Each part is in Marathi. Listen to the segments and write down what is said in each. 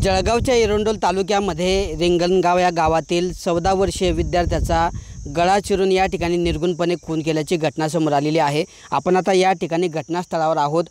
जळगावच्या एरंडोल तालुक्यामध्ये रिंगणगाव या गावातील 14 वर्षीय विद्यार्थ्याचा गळा चिरून या ठिकाणी निर्गुणपणे खून केल्याची घटना समोर आलेली आहे। आपण आता या ठिकाणी घटनास्थळावर आहोत।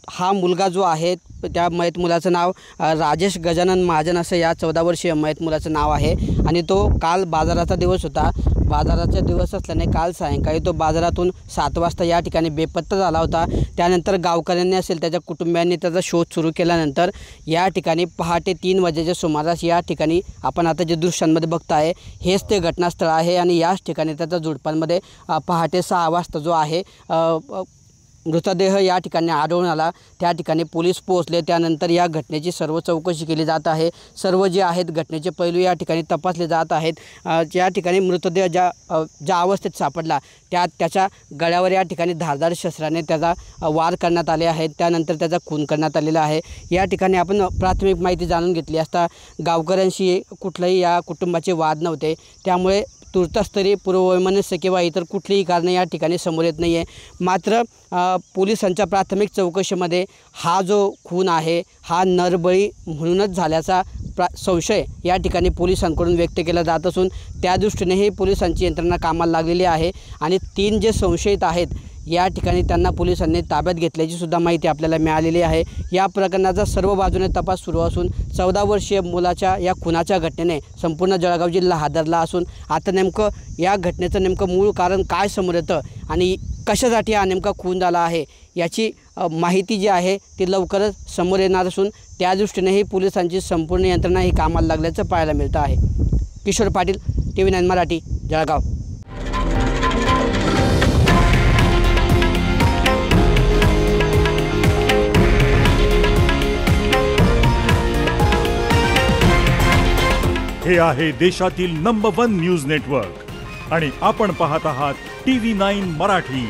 हा मुलगा जो आहे त्या मयत मुलाचं नाव राजेश गजानन महाजन असं या 14 वर्षीय मयत मुलाचं नाव आहे आणि तो काल बाजाराचा दिवस होता। बाजाराचा दिवस असल्याने काल सायंकाळी तो बाजारातून 7 वाजता या ठिकाणी बेपत्ता झाला होता। त्यानंतर गावकऱ्यांनी असेल त्याच्या कुटुंबियांनी त्याचा शोध सुरू केल्यानंतर या ठिकाणी पहाटे 3 वाजेच्या सुमारास या ठिकाणी आपण आता जे दृश्यांमध्ये बघताय हेच ते घटनास्थळ आहे आणि याच ठिकाणी त्याचा झुडपांमध्ये पहाटे 6 वाजता जो आहे मृतदेह या ठिकाणी आढळून आला। त्या ठिकाणी पोलीस पोहोचले। त्यानंतर या घटनेची सर्व चौकशी केली जात आहे। सर्व जे आहेत घटनेचे पैलू या ठिकाणी तपासले जात आहेत। या ठिकाणी मृतदेह ज्या अवस्थेत सापडला त्याच्या गळ्यावर या ठिकाणी धारदार शस्त्राने त्याचा वार करण्यात आले आहेत। त्यानंतर त्याचा खून करण्यात आलेला आहे। या ठिकाणी आपण प्राथमिक माहिती जाणून घेतली असता गावकऱ्यांशी कुठलाही या कुटुंबाचे वाद नव्हते। त्यामुळे तुर्तास तरी पूर्ववैमनस्य किंवा इतर कुठलीही कारणे या ठिकाणी समोर येत नाही आहे। मात्र पोलिसांच्या प्राथमिक चौकशीमध्ये हा जो खून आहे हा नरबळी म्हणूनच झाल्याचा संशय या ठिकाणी पोलिसांकडून व्यक्त केला जात असून त्या दृष्टीनेही पोलिसांची यंत्रणा कामाला लागलेली आहे आणि 3 जे संशयित आहेत या ठिकाणी त्यांना पोलिसांनी ताब्यात घेतल्याची सुद्धा माहिती आपल्याला मिळालेली आहे। या प्रकरणाचा सर्व बाजूने तपास सुरू असून 14 वर्षीय मुलाच्या या खुनाच्या घटनेने संपूर्ण जळगाव जिल्हा हादरला असून आता नेमकं या घटनेचं नेमकं मूळ कारण काय समोर येतं आणि कशासाठी हा नेमका खून झाला आहे याची माहिती जी आहे ती लवकरच समोर येणार असून त्या दृष्टीनेही पोलिसांची संपूर्ण यंत्रणा ही कामाला लागल्याचं पाहायला मिळतं आहे। किशोर पाटील, TV9 मराठी, जळगाव। हे आहे देशातील नंबर 1 न्यूज नेटवर्क आणि आपण पाहत आहात TV9 मराठी,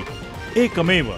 एकमेव।